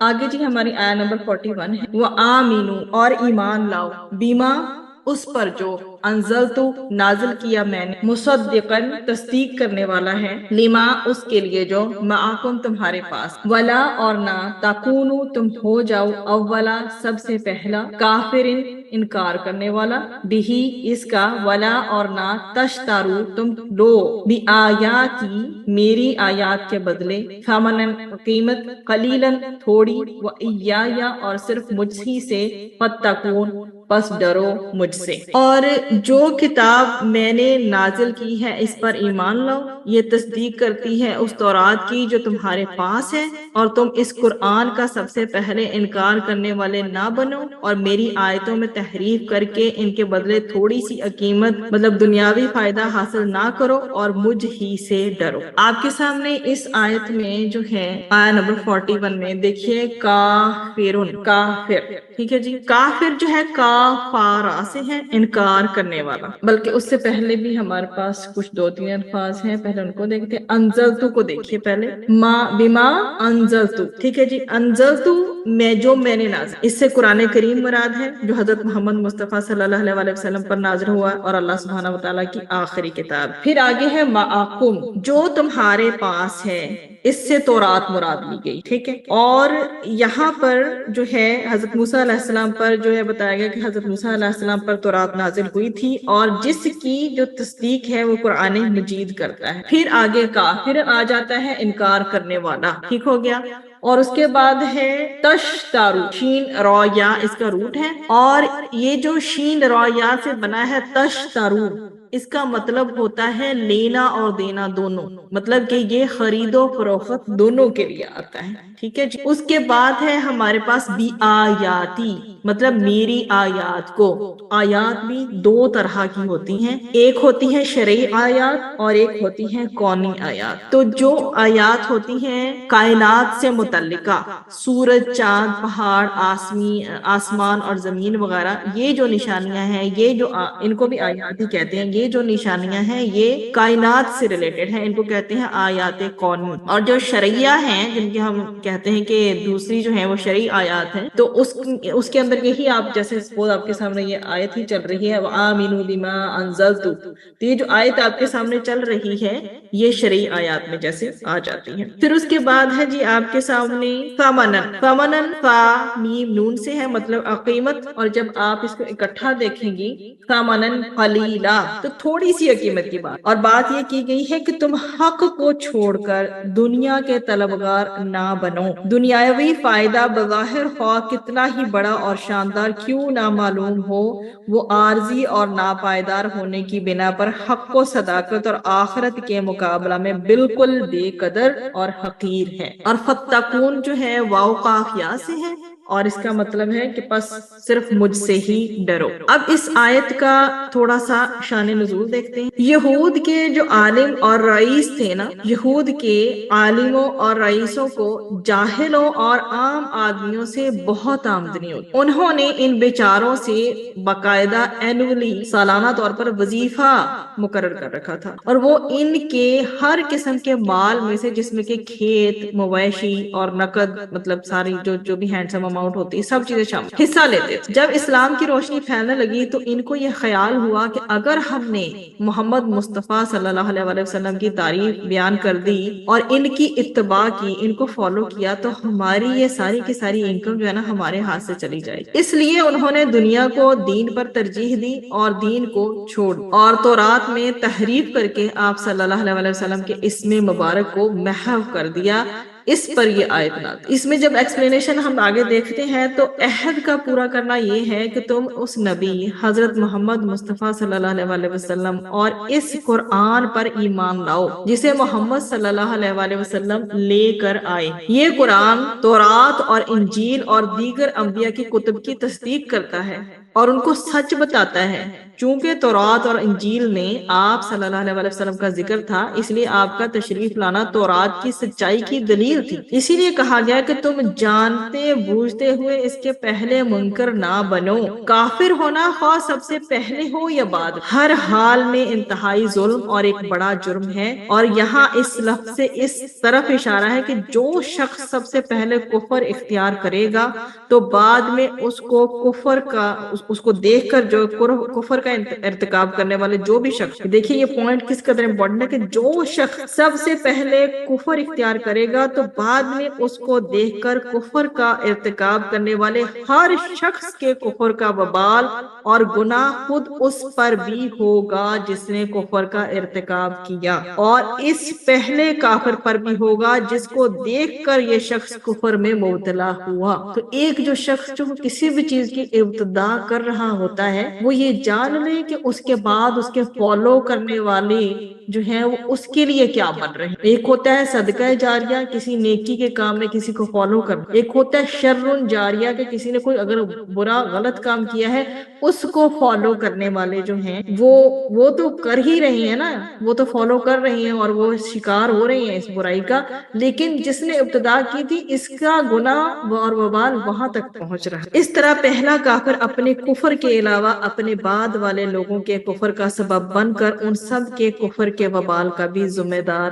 آگے جی ہماری آیا نمبر 41 ہے، وہ آمینو اور ایمان لاؤ، بیما اس پر جو انزلتو نازل کیا میں نے، مصدقن تصدیق کرنے والا ہے، لما اس کے لیے جو معاکم تمہارے پاس، ولا اور نہ تکونو تم ہو جاؤ اولا سب سے پہلا، کافرن انکار کرنے والا، بھی اس کا، ولا اور نہ تشتارو تم لو بھی آیاتی میری آیات کے بدلے، ثمنن قیمت، قلیلن تھوڑی، و ایایا اور صرف مجھ ہی سے، فتقون پس ڈرو مجھ سے، اور جو کتاب میں نے نازل کی ہے اس پر ایمان لاؤ، یہ تصدیق کرتی ہے اس تورات کی جو تمہارے پاس ہے، اور تم اس قرآن کا سب سے پہلے انکار کرنے والے نہ بنو، اور میری آیتوں میں تحریف کر کے ان کے بدلے تھوڑی سی قیمت مطلب دنیاوی فائدہ حاصل نہ کرو، اور مجھ ہی سے ڈرو۔ آپ کے سامنے اس آیت میں جو ہے آیا نمبر 41 میں دیکھیے کافرون، کافر، ٹھیک ہے جی، کافر جو ہے کافارا سے ہے، انکار کرنے والا، بلکہ اس سے پہلے بھی ہمارے پاس کچھ دو تین الفاظ ہیں، پہلے ان کو دیکھتے ہیں، انزلتو کو دیکھیے پہلے، ما بما انزلتو، ٹھیک ہے جی، انزلتو میں نے نازل، اس سے قرآن کریم مراد ہے جو حضرت محمد مصطفیٰ صلی اللہ علیہ وسلم پر نازل ہوا اور اللہ سبحانہ وتعالیٰ کی آخری کتاب۔ پھر آگے ہے معاکم، جو تمہارے پاس ہے، اس سے تورات مراد لی گئی، ٹھیک ہے، اور یہاں پر جو ہے حضرت موسیٰ علیہ السلام پر جو ہے بتایا گیا کہ حضرت موسیٰ علیہ السلام پر تورات نازل ہوئی تھی، اور جس کی جو تصدیق ہے وہ قرآن مجید کرتا ہے۔ پھر آگے کافر آ جاتا ہے، انکار کرنے والا، ٹھیک ہو گیا، اور اس کے بعد ہے تشتارو، شین را یا اس کا روٹ ہے، اور یہ جو شین را یا سے بنا ہے تشتارو، اس کا مطلب ہوتا ہے لینا اور دینا دونوں، مطلب کہ یہ خرید و فروخت دونوں کے لیے آتا ہے، ٹھیک ہے جی۔ اس کے بعد ہے ہمارے پاس بی آیاتی، مطلب میری آیات کو۔ آیات بھی دو طرح کی ہوتی ہیں، ایک ہوتی ہے شرعی آیات اور ایک ہوتی ہے کونی آیات۔ تو جو آیات ہوتی ہیں کائنات سے متعلقہ، سورج، چاند، پہاڑ، آسمان اور زمین وغیرہ، یہ جو نشانیاں ہیں، یہ جو ان کو بھی آیات ہی کہتے ہیں، یہ جو نشانیاں ہیں یہ کائنات سے ریلیٹڈ ہیں، ان کو کہتے ہیں آیات کونی۔ اور جو شرعیہ ہیں جن کے ہم کہتے ہیں کہ دوسری جو ہیں وہ شرعی آیات ہیں، تو اس کے اندر یہی آپ جیسے سپوز آپ کے سامنے یہ آیت ہی چل رہی ہے وَآمِنُوا بِمَا أَنزَلْتُ، تو یہ جو آیت آپ کے سامنے چل رہی ہے یہ شرعی آیات میں جیسے آ جاتی ہے۔ پھر اس کے بعد ہے جی آپ کے سامنے ثمنن، ثمنن فا میم نون سے ہے، مطلب قیمت، اور جب آپ اس کو اکٹھا دیکھیں گی ثمنن قلیلا تو تھوڑی سی قیمت کی بات، اور بات یہ کی گئی ہے کہ تم حق کو چھوڑ کر دنیا کے طلبگار نہ بنو، دنیاوی فائدہ بظاہر خواہ کتنا ہی بڑا اور شاندار کیوں نہ معلوم ہو، وہ عارضی اور ناپائیدار ہونے کی بنا پر حق و صداقت اور آخرت کے مقابلہ میں بالکل بے قدر اور حقیر ہے۔ اور فتقون جو ہے واو قاف یا سے ہے، اور اس کا مطلب ہے کہ پس صرف مجھ سے ہی ڈرو۔ اب اس آیت کا تھوڑا سا شان نزول دیکھتے ہیں۔ یہود کے جو عالم اور رئیس تھے نا، یہود کے عالموں اور رئیسوں کو جاہلوں اور عام آدمیوں سے بہت آمدنی ہوتی، انہوں نے ان بیچاروں سے باقاعدہ اینولی سالانہ طور پر وظیفہ مقرر کر رکھا تھا، اور وہ ان کے ہر قسم کے مال میں سے، جس میں کہ کھیت، مویشی اور نقد، مطلب ساری جو بھی ہینڈسم اماؤنٹ ہوتی ہے، سب چیزیں شامل حصہ لیتے تھے۔ جب اسلام کی روشنی پھیلنے لگی تو ان کو یہ خیال ہوا کہ اگر ہم نے محمد مصطفیٰ صلی اللہ علیہ وسلم کی تعریف بیان کر دی اور ان کی اتباع کی، ان کو فالو کیا، تو ہماری یہ ساری کی ساری انکم جو ہے نا ہمارے ہاتھ سے چلی جائے گی۔ اس لیے انہوں نے دنیا کو دین پر ترجیح دی اور دین کو چھوڑ، اور تورات میں تحریف کر کے آپ صلی اللہ علیہ وسلم کے اسم مبارک کو محو کر دیا۔ اس پر یہ آیت نازل۔ اس میں جب ایکسپلینیشن ہم آگے دیکھتے ہیں تو عہد کا پورا کرنا یہ ہے کہ تم اس نبی حضرت محمد مصطفیٰ صلی اللہ علیہ وسلم اور اس قرآن پر ایمان لاؤ جسے محمد صلی اللہ علیہ وسلم لے کر آئے۔ یہ قرآن تورات اور انجیل اور دیگر انبیاء کی کتب کی تصدیق کرتا ہے، اور ان کو سچ بتاتا ہے۔ چونکہ تورات اور انجیل میں آپ صلی اللہ علیہ وسلم کا ذکر تھا، اس لیے آپ کا تشریف لانا تورات کی سچائی کی دلیل تھی۔ اسی لیے کہا گیا کہ تم جانتے بوجھتے ہوئے اس کے پہلے منکر نہ بنو۔ کافر ہونا خواہ سب سے پہلے ہو یا بعد، ہر حال میں انتہائی ظلم اور ایک بڑا جرم ہے۔ اور یہاں اس لفظ سے اس طرف اشارہ ہے کہ جو شخص سب سے پہلے کفر اختیار کرے گا تو بعد میں اس کو دیکھ کر جو کفر کا ارتکاب کرنے والے جو بھی شخص، دیکھیے یہ پوائنٹ کس قدر امپورٹنٹ ہے کہ جو شخص سب سے پہلے کفر اختیار کرے گا تو بعد میں اس کو دیکھ کر کفر کا ارتکاب کرنے والے ہر شخص کے کفر کا وبال اور گناہ خود اس پر بھی ہوگا جس نے کفر کا ارتکاب کیا، اور اس پہلے کافر پر بھی ہوگا جس کو دیکھ کر یہ شخص کفر میں مبتلا ہوا۔ تو ایک جو شخص جو کسی بھی چیز کی ابتدا کر رہا ہوتا ہے وہ یہ جان لے کہ اس کے بعد اس کے فالو کرنے والے جو ہیں وہ اس کے لیے کیا بن رہے ہیں۔ ایک ہوتا ہے صدقہ جاریہ، کسی نیکی کے کام میں کسی کو فالو کرنا۔ ایک ہوتا ہے شر جاریہ کہ کسی نے کوئی اگر برا غلط کام کیا ہے اس کو فالو کرنے والے جو ہیں وہ تو کر ہی رہی ہیں نا، وہ تو فالو کر رہی ہیں اور وہ شکار ہو رہی ہیں اس برائی کا، لیکن جس نے ابتدا کی تھی اس کا گناہ اور وبال وہاں تک پہنچ رہا ہے۔ اس طرح پہلا کافر اپنے کفر کے علاوہ اپنے بعد والے لوگوں کے کفر کا سبب بن کر ان سب کے کفر کے وبال کا بھی ذمہ دار